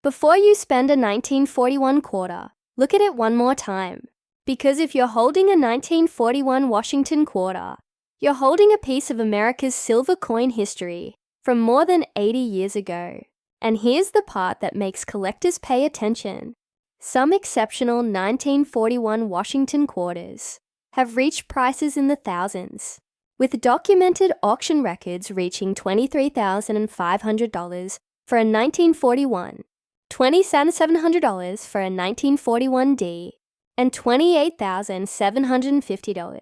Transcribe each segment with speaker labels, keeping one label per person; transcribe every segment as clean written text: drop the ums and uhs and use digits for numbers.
Speaker 1: Before you spend a 1941 quarter, look at it one more time. Because if you're holding a 1941 Washington quarter, you're holding a piece of America's silver coin history from more than 80 years ago. And here's the part that makes collectors pay attention. Some exceptional 1941 Washington quarters have reached prices in the thousands, with documented auction records reaching $23,500 for a 1941, $27,700 for a 1941D, and $28,750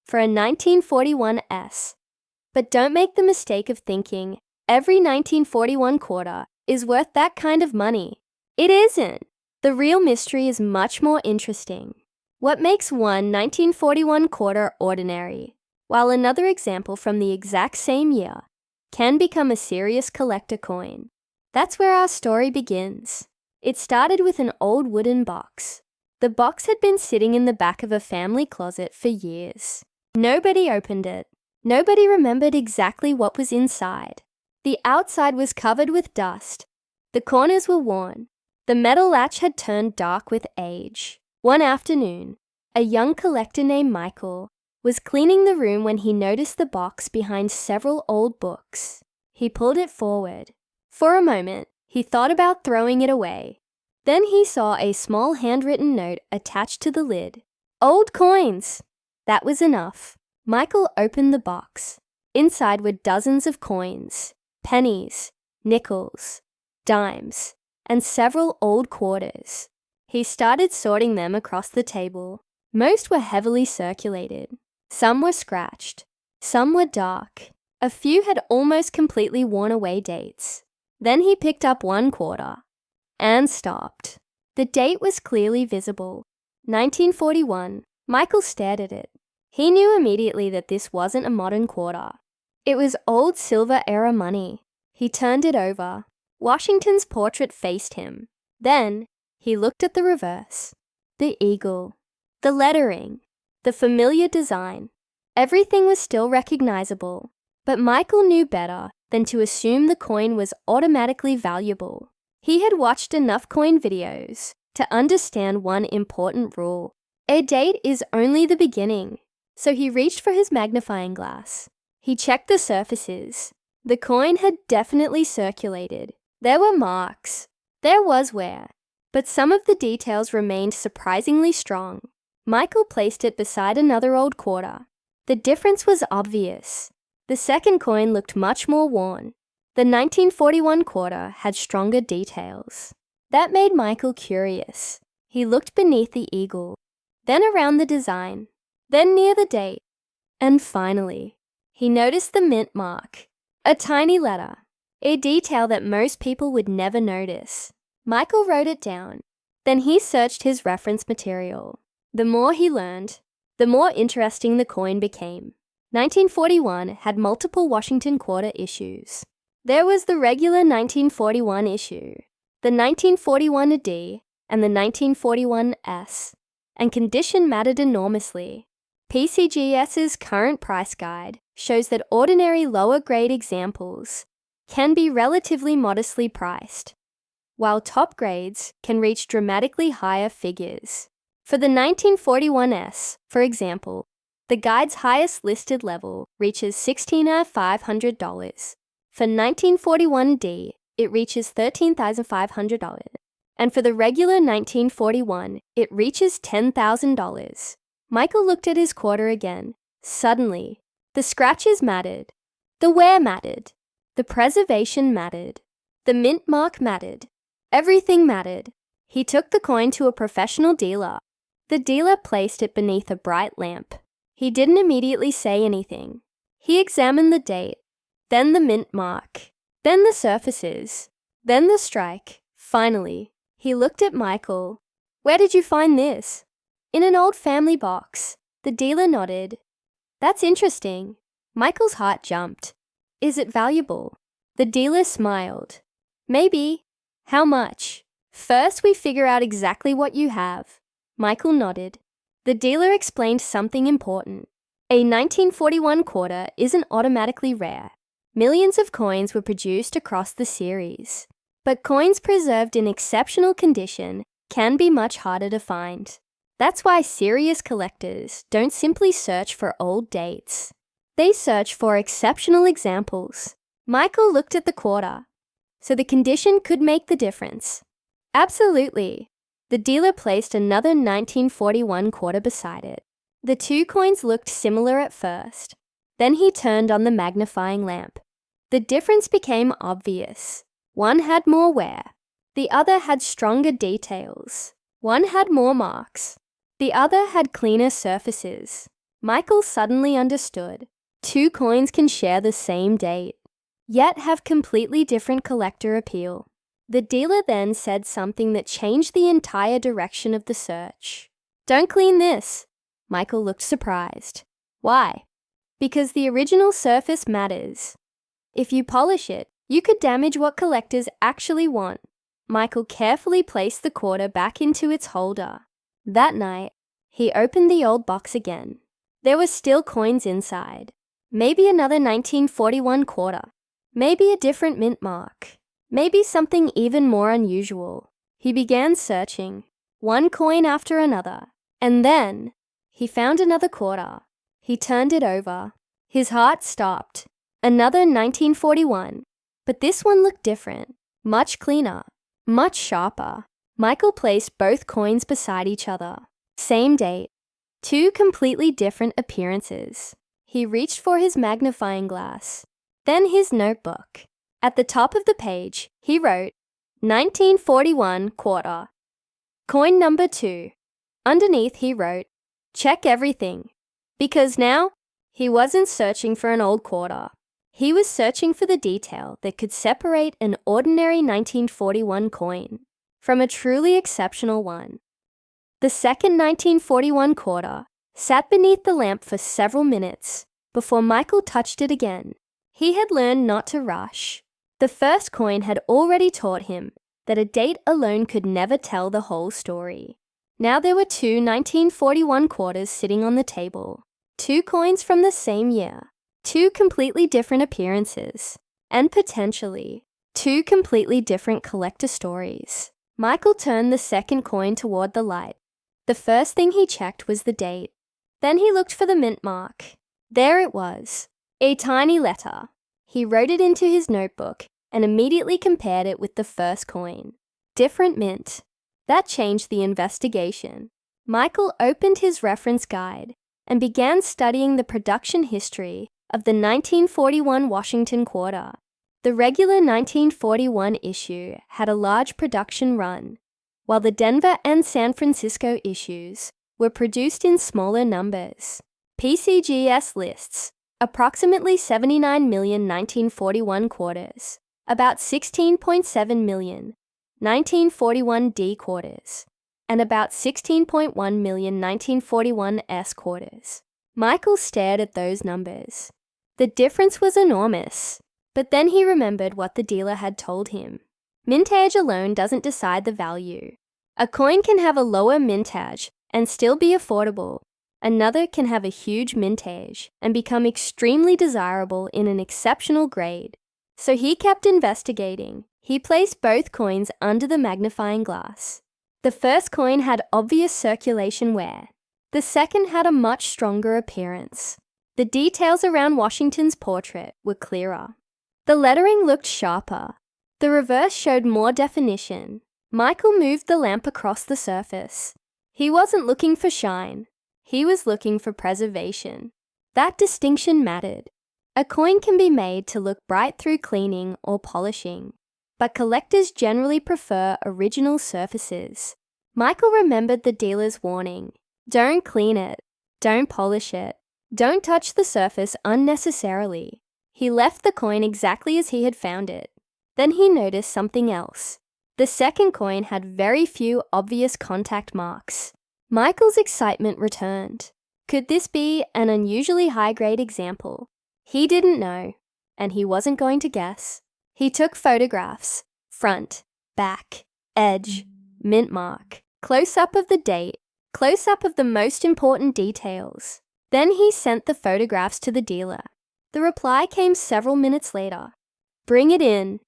Speaker 1: for a 1941S. But don't make the mistake of thinking every 1941 quarter is worth that kind of money. It isn't. The real mystery is much more interesting. What makes one 1941 quarter ordinary, while another example from the exact same year can become a serious collector coin? That's where our story begins. It started with an old wooden box. The box had been sitting in the back of a family closet for years. Nobody opened it. Nobody remembered exactly what was inside. The outside was covered with dust. The corners were worn. The metal latch had turned dark with age. One afternoon, a young collector named Michael was cleaning the room when he noticed the box behind several old books. He pulled it forward. For a moment, he thought about throwing it away. Then he saw a small handwritten note attached to the lid. Old coins! That was enough. Michael opened the box. Inside were dozens of coins, pennies, nickels, dimes, and several old quarters. He started sorting them across the table. Most were heavily circulated. Some were scratched. Some were dark. A few had almost completely worn away dates. Then he picked up one quarter and stopped. The date was clearly visible. 1941. Michael stared at it. He knew immediately that this wasn't a modern quarter. It was old silver-era money. He turned it over. Washington's portrait faced him. Then he looked at the reverse. The eagle. The lettering. The familiar design. Everything was still recognizable. But Michael knew better than to assume the coin was automatically valuable. He had watched enough coin videos to understand one important rule. A date is only the beginning. So he reached for his magnifying glass. He checked the surfaces. The coin had definitely circulated. There were marks. There was wear. But some of the details remained surprisingly strong. Michael placed it beside another old quarter. The difference was obvious. The second coin looked much more worn. The 1941 quarter had stronger details. That made Michael curious. He looked beneath the eagle, then around the design, then near the date, and finally, he noticed the mint mark, a tiny letter, a detail that most people would never notice. Michael wrote it down. Then he searched his reference material. The more he learned, the more interesting the coin became. 1941 had multiple Washington quarter issues. There was the regular 1941 issue, the 1941D, and the 1941S, and condition mattered enormously. PCGS's current price guide shows that ordinary lower-grade examples can be relatively modestly priced, while top grades can reach dramatically higher figures. For the 1941S, for example, the guide's highest listed level reaches $16,500. For 1941D, it reaches $13,500. And for the regular 1941, it reaches $10,000. Michael looked at his quarter again. Suddenly, the scratches mattered. The wear mattered. The preservation mattered. The mint mark mattered. Everything mattered. He took the coin to a professional dealer. The dealer placed it beneath a bright lamp. He didn't immediately say anything. He examined the date, then the mint mark, then the surfaces, then the strike. Finally, he looked at Michael. "Where did you find this?" "In an old family box." The dealer nodded. "That's interesting." Michael's heart jumped. "Is it valuable?" The dealer smiled. "Maybe." "How much?" "First, we figure out exactly what you have." Michael nodded. The dealer explained something important. A 1941 quarter isn't automatically rare. Millions of coins were produced across the series. But coins preserved in exceptional condition can be much harder to find. That's why serious collectors don't simply search for old dates. They search for exceptional examples. Michael looked at the quarter. So the condition could make the difference. Absolutely. The dealer placed another 1941 quarter beside it. The two coins looked similar at first. Then he turned on the magnifying lamp. The difference became obvious. One had more wear. The other had stronger details. One had more marks. The other had cleaner surfaces. Michael suddenly understood. Two coins can share the same date, yet have completely different collector appeal. The dealer then said something that changed the entire direction of the search. "Don't clean this." Michael looked surprised. "Why?" "Because the original surface matters. If you polish it, you could damage what collectors actually want." Michael carefully placed the quarter back into its holder. That night, he opened the old box again. There were still coins inside. Maybe another 1941 quarter. Maybe a different mint mark. Maybe something even more unusual. He began searching, one coin after another. And then, he found another quarter. He turned it over. His heart stopped. Another 1941. But this one looked different. Much cleaner. Much sharper. Michael placed both coins beside each other. Same date. Two completely different appearances. He reached for his magnifying glass. Then his notebook. At the top of the page, he wrote, 1941 quarter. Coin number 2. Underneath he wrote, check everything. Because now, he wasn't searching for an old quarter. He was searching for the detail that could separate an ordinary 1941 coin from a truly exceptional one. The second 1941 quarter sat beneath the lamp for several minutes before Michael touched it again. He had learned not to rush. The first coin had already taught him that a date alone could never tell the whole story. Now there were two 1941 quarters sitting on the table, two coins from the same year, two completely different appearances, and potentially two completely different collector stories. Michael turned the second coin toward the light. The first thing he checked was the date. Then he looked for the mint mark. There it was, a tiny letter. He wrote it into his notebook and immediately compared it with the first coin. Different mint. That changed the investigation. Michael opened his reference guide and began studying the production history of the 1941 Washington quarter. The regular 1941 issue had a large production run, while the Denver and San Francisco issues were produced in smaller numbers. PCGS lists approximately 79 million 1941 quarters, about 16.7 million 1941 D quarters, and about 16.1 million 1941 S quarters. Michael stared at those numbers. The difference was enormous, but then he remembered what the dealer had told him. Mintage alone doesn't decide the value. A coin can have a lower mintage and still be affordable. Another can have a huge mintage and become extremely desirable in an exceptional grade. So he kept investigating. He placed both coins under the magnifying glass. The first coin had obvious circulation wear. The second had a much stronger appearance. The details around Washington's portrait were clearer. The lettering looked sharper. The reverse showed more definition. Michael moved the lamp across the surface. He wasn't looking for shine. He was looking for preservation. That distinction mattered. A coin can be made to look bright through cleaning or polishing, but collectors generally prefer original surfaces. Michael remembered the dealer's warning. Don't clean it. Don't polish it. Don't touch the surface unnecessarily. He left the coin exactly as he had found it. Then he noticed something else. The second coin had very few obvious contact marks. Michael's excitement returned. Could this be an unusually high-grade example? He didn't know, and he wasn't going to guess. He took photographs, front, back, edge, mint mark, close-up of the date, close-up of the most important details. Then he sent the photographs to the dealer. The reply came several minutes later. Bring it in.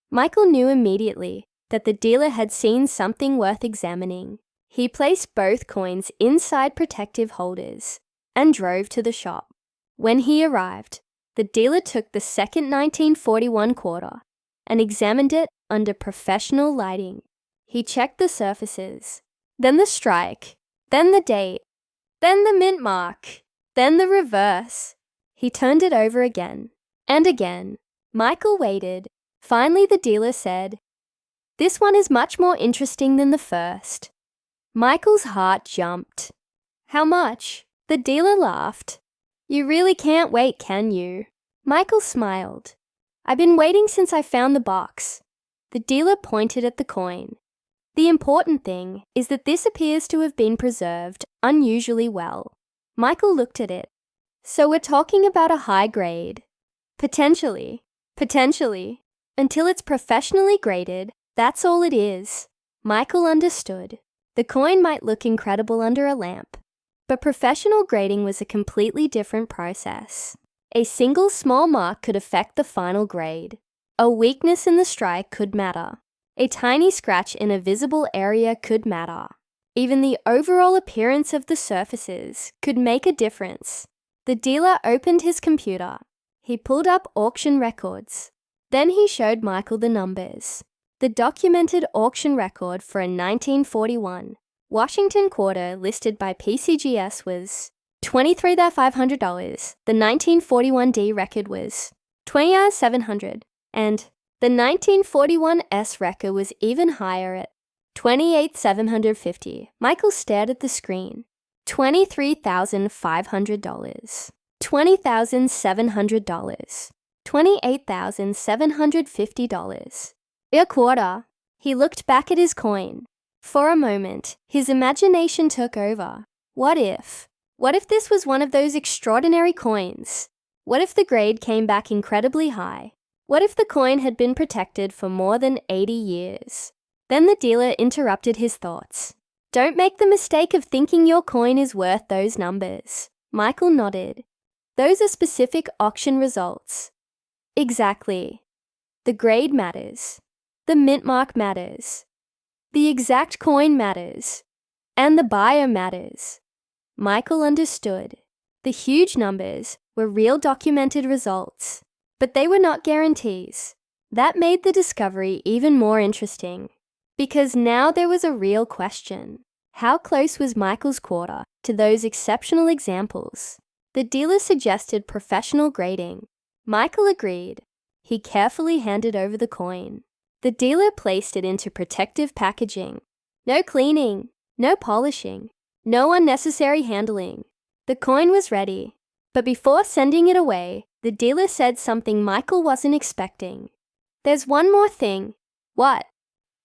Speaker 1: Michael knew immediately that the dealer had seen something worth examining. He placed both coins inside protective holders and drove to the shop. When he arrived, the dealer took the second 1941 quarter and examined it under professional lighting. He checked the surfaces, then the strike, then the date, then the mint mark, then the reverse. He turned it over again and again. Michael waited. Finally, the dealer said, "This one is much more interesting than the first." Michael's heart jumped. "How much?" The dealer laughed. "You really can't wait, can you?" Michael smiled. "I've been waiting since I found the box." The dealer pointed at the coin. "The important thing is that this appears to have been preserved unusually well." Michael looked at it. "So we're talking about a high grade?" Potentially. Until it's professionally graded, that's all it is." Michael understood. The coin might look incredible under a lamp, but professional grading was a completely different process. A single small mark could affect the final grade. A weakness in the strike could matter. A tiny scratch in a visible area could matter. Even the overall appearance of the surfaces could make a difference. The dealer opened his computer. He pulled up auction records. Then he showed Michael the numbers. The documented auction record for a 1941 Washington quarter listed by PCGS was $23,500. The 1941D record was $20,700. And the 1941S record was even higher at $28,750. Michael stared at the screen. $23,500. $20,700. $28,750. A quarter. He looked back at his coin. For a moment, his imagination took over. What if? What if this was one of those extraordinary coins? What if the grade came back incredibly high? What if the coin had been protected for more than 80 years? Then the dealer interrupted his thoughts. "Don't make the mistake of thinking your coin is worth those numbers." Michael nodded. "Those are specific auction results." Exactly. The grade matters. The mint mark matters. The exact coin matters. And the buyer matters. Michael understood. The huge numbers were real documented results, but they were not guarantees. That made the discovery even more interesting, because now there was a real question. How close was Michael's quarter to those exceptional examples? The dealer suggested professional grading. Michael agreed. He carefully handed over the coin. The dealer placed it into protective packaging. No cleaning, no polishing, no unnecessary handling. The coin was ready. But before sending it away, the dealer said something Michael wasn't expecting. "There's one more thing." "What?"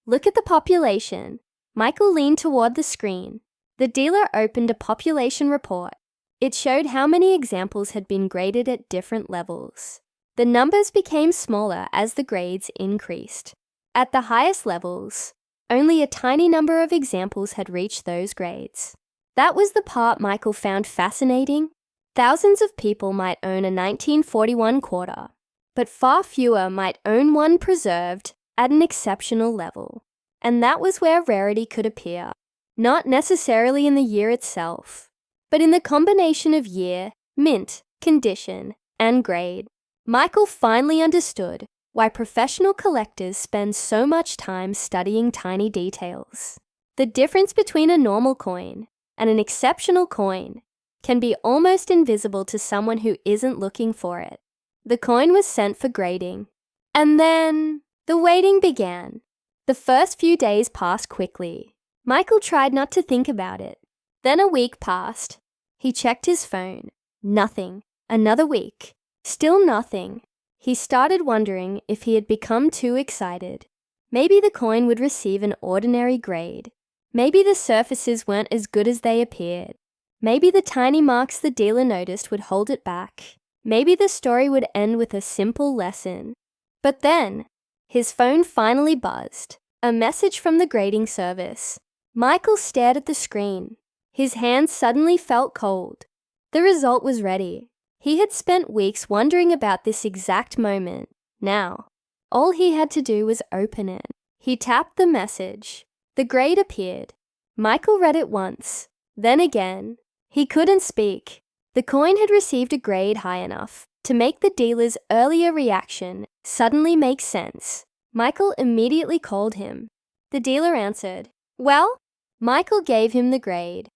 Speaker 1: "Look at the population." Michael leaned toward the screen. The dealer opened a population report. It showed how many examples had been graded at different levels. The numbers became smaller as the grades increased. At the highest levels, only a tiny number of examples had reached those grades. That was the part Michael found fascinating. Thousands of people might own a 1941 quarter, but far fewer might own one preserved at an exceptional level. And that was where rarity could appear, not necessarily in the year itself, but in the combination of year, mint, condition, and grade. Michael finally understood why professional collectors spend so much time studying tiny details. The difference between a normal coin and an exceptional coin can be almost invisible to someone who isn't looking for it. The coin was sent for grading. And then the waiting began. The first few days passed quickly. Michael tried not to think about it. Then a week passed. He checked his phone. Nothing. Another week. Still nothing. He started wondering if he had become too excited. Maybe the coin would receive an ordinary grade. Maybe the surfaces weren't as good as they appeared. Maybe the tiny marks the dealer noticed would hold it back. Maybe the story would end with a simple lesson. But then, his phone finally buzzed. A message from the grading service. Michael stared at the screen. His hands suddenly felt cold. The result was ready. He had spent weeks wondering about this exact moment. Now, All he had to do was open it. He tapped the message. The grade appeared. Michael read it once, then again. He couldn't speak. The coin had received a grade high enough to make the dealer's earlier reaction suddenly make sense. Michael immediately called him. The dealer answered. Well? Michael gave him the grade.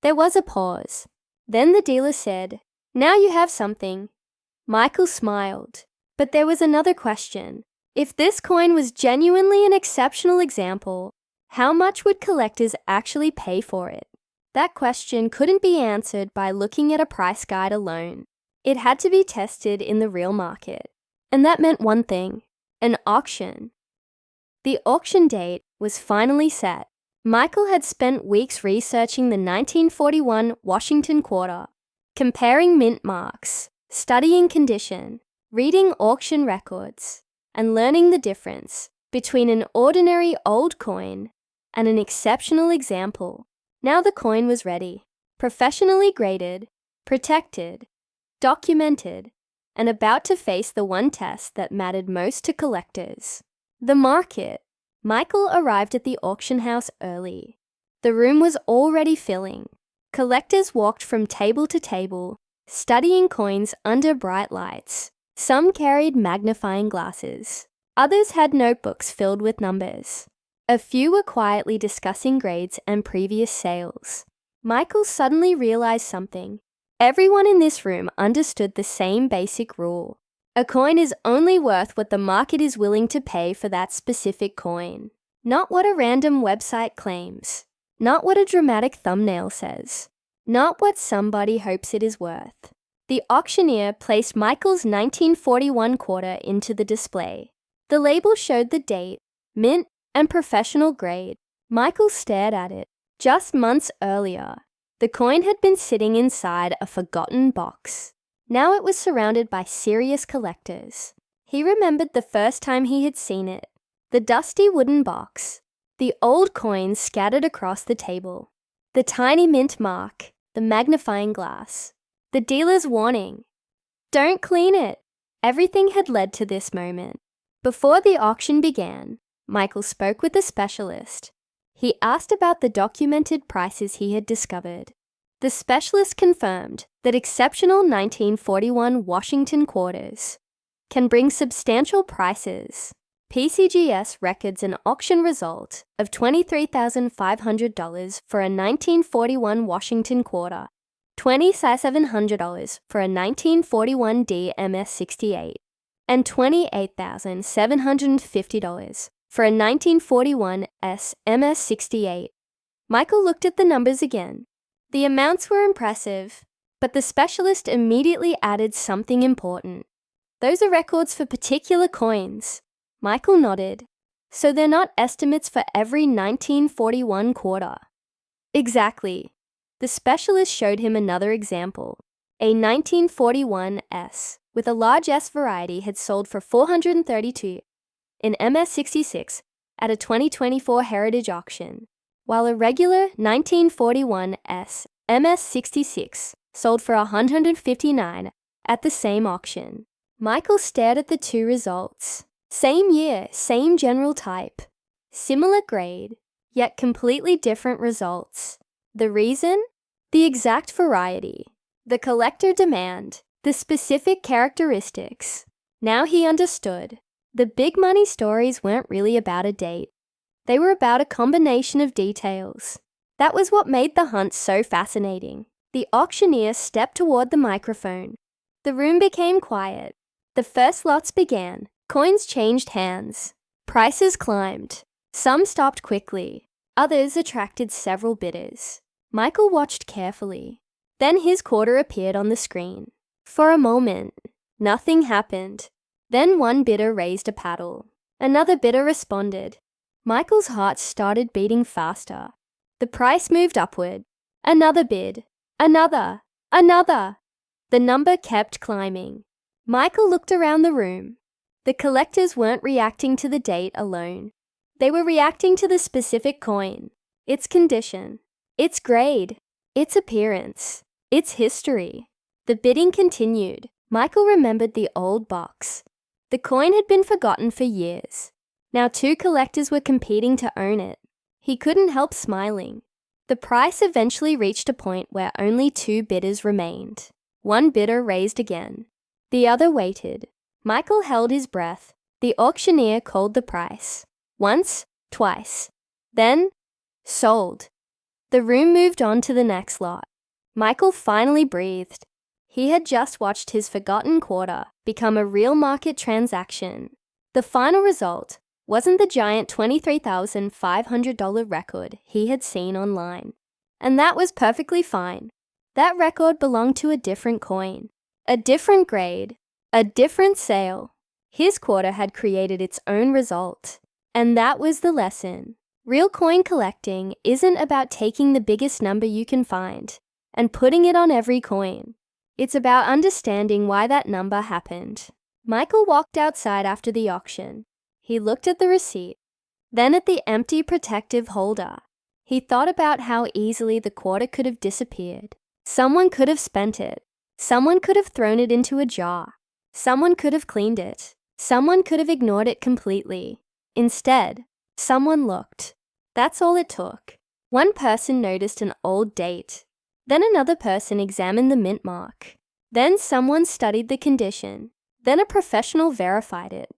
Speaker 1: There was a pause. Then the dealer said, Now you have something. Michael smiled. But there was another question. If this coin was genuinely an exceptional example, how much would collectors actually pay for it? That question couldn't be answered by looking at a price guide alone. It had to be tested in the real market. And that meant one thing, an auction. The auction date was finally set. Michael had spent weeks researching the 1941 Washington Quarter, comparing mint marks, studying condition, reading auction records, and learning the difference between an ordinary old coin and an exceptional example. Now the coin was ready, professionally graded, protected, documented, and about to face the one test that mattered most to collectors, the market. Michael arrived at the auction house early. The room was already filling. Collectors walked from table to table, studying coins under bright lights. Some carried magnifying glasses. Others had notebooks filled with numbers. A few were quietly discussing grades and previous sales. Michael suddenly realized something. Everyone in this room understood the same basic rule. A coin is only worth what the market is willing to pay for that specific coin, not what a random website claims, not what a dramatic thumbnail says, not what somebody hopes it is worth. The auctioneer placed Michael's 1941 quarter into the display. The label showed the date, mint, and professional grade. Michael stared at it. Just months earlier, the coin had been sitting inside a forgotten box. Now it was surrounded by serious collectors. He remembered the first time he had seen it. The dusty wooden box, the old coins scattered across the table, the tiny mint mark, the magnifying glass, the dealer's warning. Don't clean it. Everything had led to this moment. Before the auction began, Michael spoke with a specialist. He asked about the documented prices he had discovered. The specialist confirmed that exceptional 1941 Washington quarters can bring substantial prices. PCGS records an auction result of $23,500 for a 1941 Washington quarter, $27,700 for a 1941 DMS68, and $28,750 for a 1941 SMS68. Michael looked at the numbers again. The amounts were impressive, but the specialist immediately added something important. Those are records for particular coins. Michael nodded. So they're not estimates for every 1941 quarter. Exactly. The specialist showed him another example. A 1941 S with a large S variety had sold for $432 in MS66 at a 2024 Heritage auction, while a regular 1941 S MS66 sold for $159 at the same auction. Michael stared at the two results. Same year, same general type, similar grade, yet completely different results. The reason? The exact variety, the collector demand, the specific characteristics. Now he understood. The big money stories weren't really about a date. They were about a combination of details. That was what made the hunt so fascinating. The auctioneer stepped toward the microphone. The room became quiet. The first lots began. Coins changed hands. Prices climbed. Some stopped quickly. Others attracted several bidders. Michael watched carefully. Then his quarter appeared on the screen. For a moment, nothing happened. Then one bidder raised a paddle. Another bidder responded. Michael's heart started beating faster. The price moved upward. Another bid. Another. Another. The number kept climbing. Michael looked around the room. The collectors weren't reacting to the date alone. They were reacting to the specific coin, its condition, its grade, its appearance, its history. The bidding continued. Michael remembered the old box, The coin had been forgotten for years. Now 2 collectors were competing to own it. He couldn't help smiling. The price eventually reached a point where only 2 bidders remained. One bidder raised again. The other waited. Michael held his breath. The auctioneer called the price. Once, twice. Then, sold. The room moved on to the next lot. Michael finally breathed. He had just watched his forgotten quarter become a real market transaction. The final result wasn't the giant $23,500 record he had seen online. And that was perfectly fine. That record belonged to a different coin, a different grade, a different sale. His quarter had created its own result. And that was the lesson. Real coin collecting isn't about taking the biggest number you can find and putting it on every coin. It's about understanding why that number happened. Michael walked outside after the auction. He looked at the receipt, then at the empty protective holder. He thought about how easily the quarter could have disappeared. Someone could have spent it. Someone could have thrown it into a jar. Someone could have cleaned it. Someone could have ignored it completely. Instead, someone looked. That's all it took. One person noticed an old date. Then another person examined the mint mark. Then someone studied the condition. Then a professional verified it.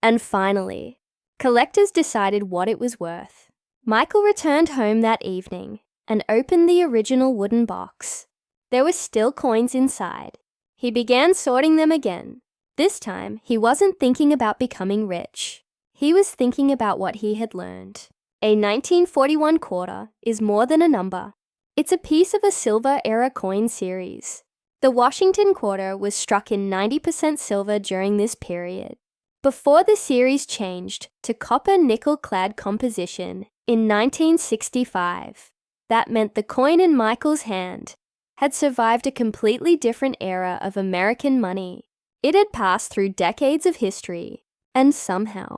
Speaker 1: And finally, collectors decided what it was worth. Michael returned home that evening and opened the original wooden box. There were still coins inside. He began sorting them again. This time, he wasn't thinking about becoming rich. He was thinking about what he had learned. A 1941 quarter is more than a number. It's a piece of a silver-era coin series. The Washington quarter was struck in 90% silver during this period. Before the series changed to copper-nickel-clad composition in 1965, that meant the coin in Michael's hand had survived a completely different era of American money. It had passed through decades of history, and somehow,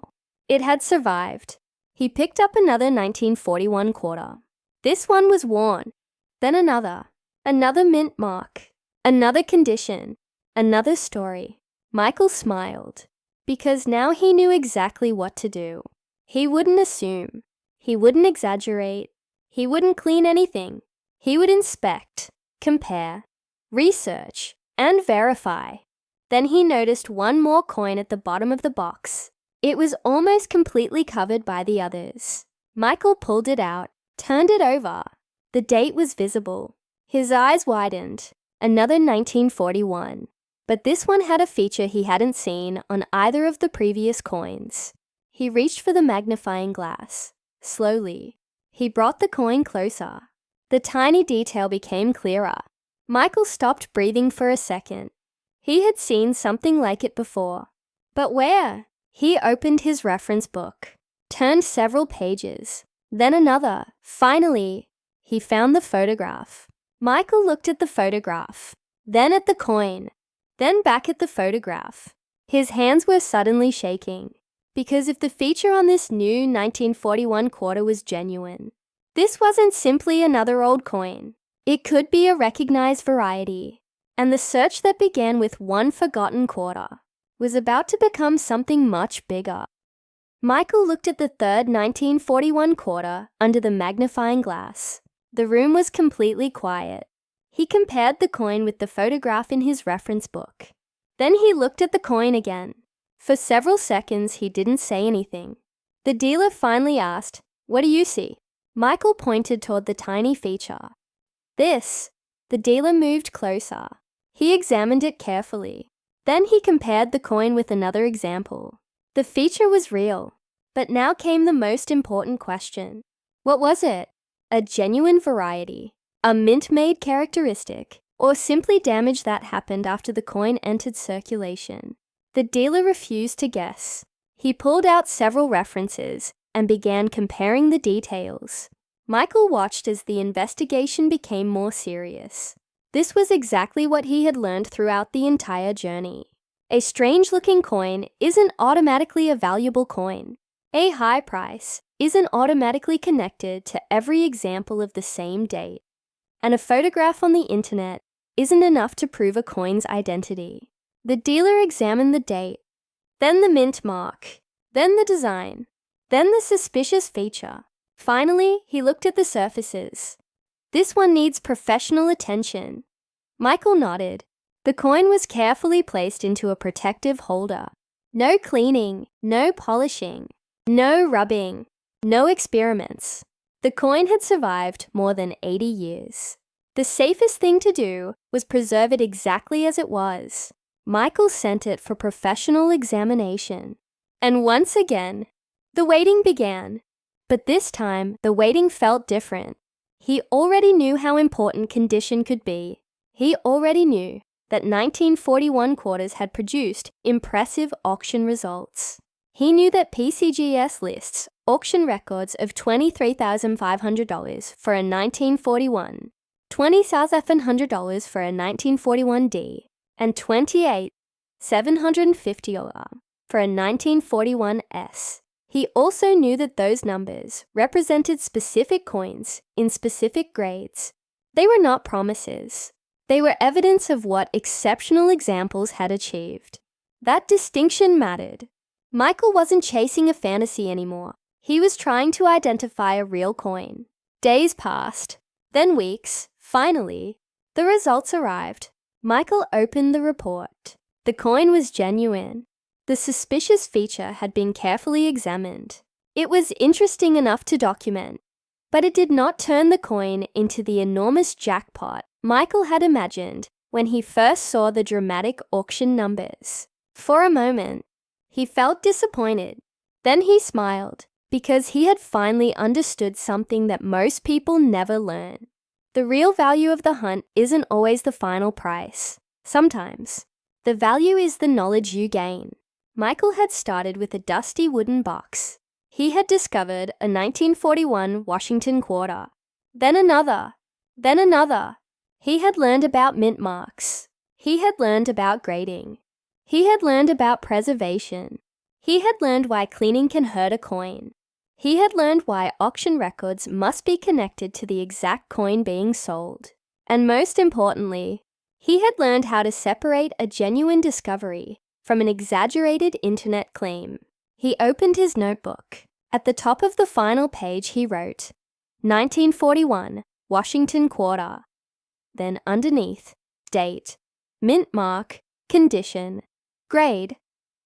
Speaker 1: it had survived. He picked up another 1941 quarter. This one was worn. Then another mint mark, another condition, another story. Michael smiled, because now he knew exactly what to do. He wouldn't assume. He wouldn't exaggerate. He wouldn't clean anything. He would inspect, compare, research, and verify. Then he noticed one more coin at the bottom of the box. It was almost completely covered by the others. Michael pulled it out, turned it over. The date was visible. His eyes widened. Another 1941. But this one had a feature he hadn't seen on either of the previous coins. He reached for the magnifying glass. Slowly, he brought the coin closer. The tiny detail became clearer. Michael stopped breathing for a second. He had seen something like it before. But where? He opened his reference book, turned several pages, then another. Finally, he found the photograph. Michael looked at the photograph, then at the coin, then back at the photograph. His hands were suddenly shaking, because if the feature on this new 1941 quarter was genuine, this wasn't simply another old coin. It could be a recognized variety. And the search that began with one forgotten quarter was about to become something much bigger. Michael looked at the third 1941 quarter under the magnifying glass. The room was completely quiet. He compared the coin with the photograph in his reference book. Then he looked at the coin again. For several seconds, he didn't say anything. The dealer finally asked, "What do you see?" Michael pointed toward the tiny feature. This. The dealer moved closer. He examined it carefully. Then he compared the coin with another example. The feature was real. But now came the most important question. What was it? A genuine variety, a mint-made characteristic, or simply damage that happened after the coin entered circulation? The dealer refused to guess. He pulled out several references and began comparing the details. Michael watched as the investigation became more serious. This was exactly what he had learned throughout the entire journey. A strange-looking coin isn't automatically a valuable coin. A high price isn't automatically connected to every example of the same date. And a photograph on the internet isn't enough to prove a coin's identity. The dealer examined the date. then the mint mark, then the design, then the suspicious feature. Finally, he looked at the surfaces. This one needs professional attention. Michael nodded. The coin was carefully placed into a protective holder. No cleaning, no polishing, no rubbing, no experiments. The coin had survived more than 80 years. The safest thing to do was preserve it exactly as it was. Michael sent it for professional examination. And once again, the waiting began. But this time, the waiting felt different. He already knew how important condition could be. He already knew that 1941 quarters had produced impressive auction results. He knew that PCGS lists auction records of $23,500 for a 1941, $20,700 for a 1941D, and $28,750 for a 1941S. He also knew that those numbers represented specific coins in specific grades. They were not promises. They were evidence of what exceptional examples had achieved. That distinction mattered. Michael wasn't chasing a fantasy anymore. He was trying to identify a real coin. Days passed, then weeks. Finally, the results arrived. Michael opened the report. The coin was genuine. The suspicious feature had been carefully examined. It was interesting enough to document, but it did not turn the coin into the enormous jackpot Michael had imagined when he first saw the dramatic auction numbers. For a moment, he felt disappointed. Then he smiled, because he had finally understood something that most people never learn. The real value of the hunt isn't always the final price. Sometimes, the value is the knowledge you gain. Michael had started with a dusty wooden box. He had discovered a 1941 Washington quarter. Then another. Then another. He had learned about mint marks. He had learned about grading. He had learned about preservation. He had learned why cleaning can hurt a coin. He had learned why auction records must be connected to the exact coin being sold. And most importantly, he had learned how to separate a genuine discovery from an exaggerated internet claim. He opened his notebook. At the top of the final page he wrote, 1941, Washington quarter. Then underneath, date, mint mark, condition, grade,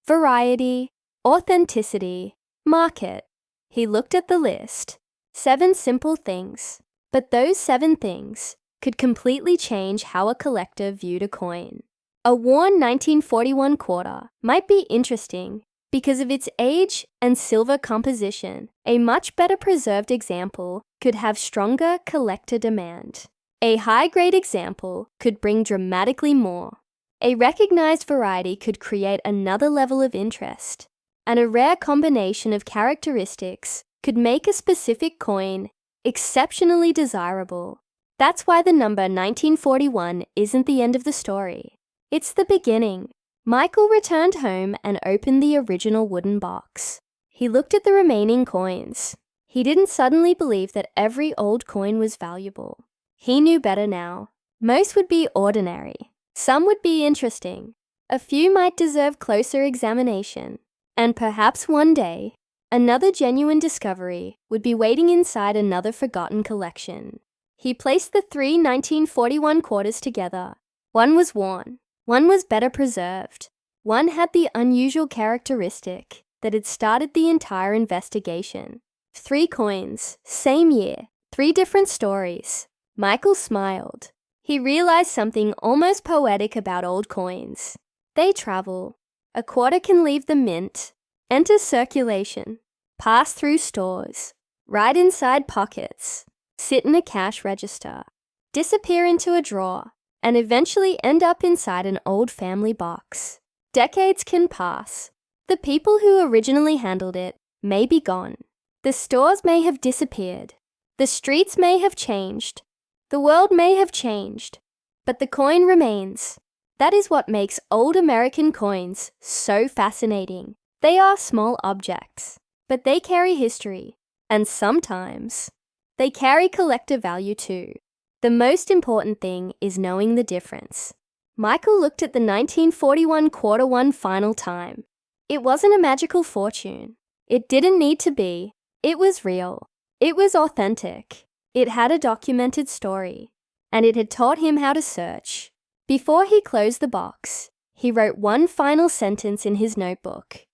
Speaker 1: variety, authenticity, market. He looked at the list. 7 simple things. But those 7 things could completely change how a collector viewed a coin. A worn 1941 quarter might be interesting because of its age and silver composition. A much better preserved example could have stronger collector demand. A high-grade example could bring dramatically more. A recognized variety could create another level of interest. And a rare combination of characteristics could make a specific coin exceptionally desirable. That's why the number 1941 isn't the end of the story. It's the beginning. Michael returned home and opened the original wooden box. He looked at the remaining coins. He didn't suddenly believe that every old coin was valuable. He knew better now. Most would be ordinary. Some would be interesting. A few might deserve closer examination. And perhaps one day, another genuine discovery would be waiting inside another forgotten collection. He placed the 3 1941 quarters together. One was worn. One was better preserved. One had the unusual characteristic that had started the entire investigation. 3 coins, same year, 3 different stories. Michael smiled. He realized something almost poetic about old coins. They travel. A quarter can leave the mint, enter circulation, pass through stores, ride inside pockets, sit in a cash register, disappear into a drawer, and eventually end up inside an old family box. Decades can pass. The people who originally handled it may be gone. The stores may have disappeared. The streets may have changed. The world may have changed. But the coin remains. That is what makes old American coins so fascinating. They are small objects, but they carry history. And sometimes, they carry collector value too. The most important thing is knowing the difference. Michael looked at the 1941 quarter one final time. It wasn't a magical fortune. It didn't need to be. It was real. It was authentic. It had a documented story, and it had taught him how to search. Before he closed the box, he wrote one final sentence in his notebook.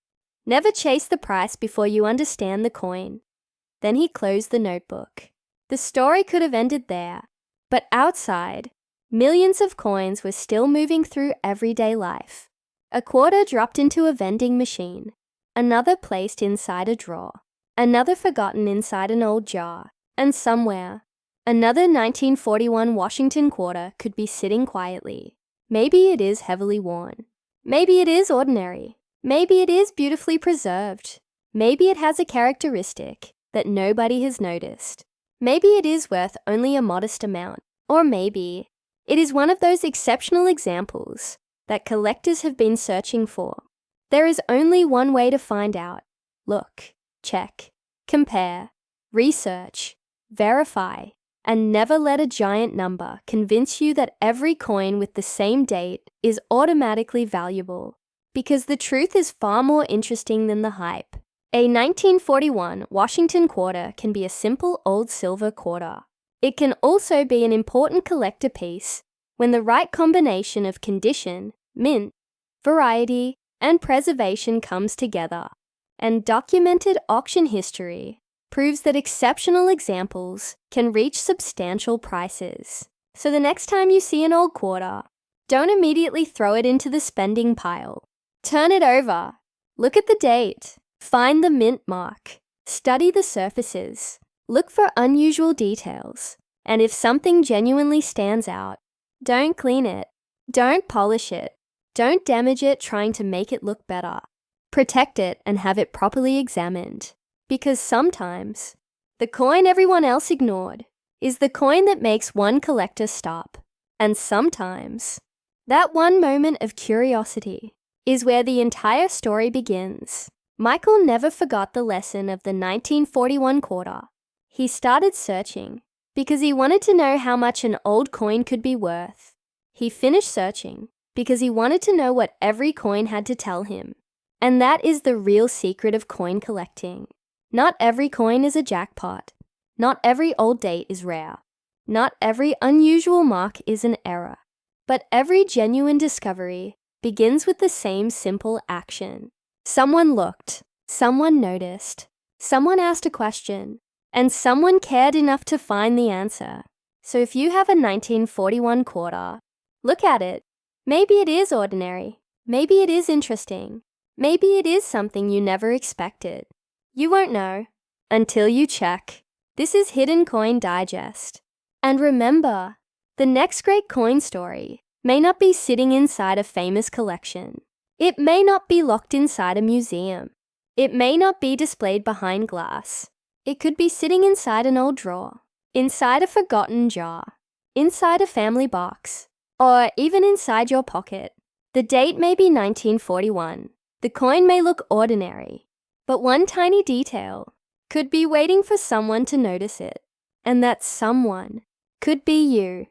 Speaker 1: Never chase the price before you understand the coin. Then he closed the notebook. The story could have ended there, but outside, millions of coins were still moving through everyday life. A quarter dropped into a vending machine, another placed inside a drawer, another forgotten inside an old jar, and somewhere, another 1941 Washington quarter could be sitting quietly. Maybe it is heavily worn. Maybe it is ordinary. Maybe it is beautifully preserved. Maybe it has a characteristic that nobody has noticed. Maybe it is worth only a modest amount. Or maybe it is one of those exceptional examples that collectors have been searching for. There is only one way to find out. Look, check, compare, research, verify, and never let a giant number convince you that every coin with the same date is automatically valuable, because the truth is far more interesting than the hype. A 1941 Washington quarter can be a simple old silver quarter. It can also be an important collector piece when the right combination of condition, mint, variety, and preservation comes together. And documented auction history proves that exceptional examples can reach substantial prices. So the next time you see an old quarter, don't immediately throw it into the spending pile. Turn it over. Look at the date. Find the mint mark. Study the surfaces. Look for unusual details. And if something genuinely stands out, don't clean it. Don't polish it. Don't damage it trying to make it look better. Protect it and have it properly examined. Because sometimes, the coin everyone else ignored is the coin that makes one collector stop. And sometimes, that one moment of curiosity is where the entire story begins. Michael never forgot the lesson of the 1941 quarter. He started searching because he wanted to know how much an old coin could be worth. He finished searching because he wanted to know what every coin had to tell him. And that is the real secret of coin collecting. Not every coin is a jackpot. Not every old date is rare. Not every unusual mark is an error. But every genuine discovery begins with the same simple action. Someone looked, someone noticed, someone asked a question, and someone cared enough to find the answer. So if you have a 1941 quarter, look at it. Maybe it is ordinary. Maybe it is interesting. Maybe it is something you never expected. You won't know until you check. This is Hidden Coin Digest. And remember, the next great coin story may not be sitting inside a famous collection. It may not be locked inside a museum. It may not be displayed behind glass. It could be sitting inside an old drawer, inside a forgotten jar, inside a family box, or even inside your pocket. The date may be 1941. The coin may look ordinary, but one tiny detail could be waiting for someone to notice it, and that someone could be you.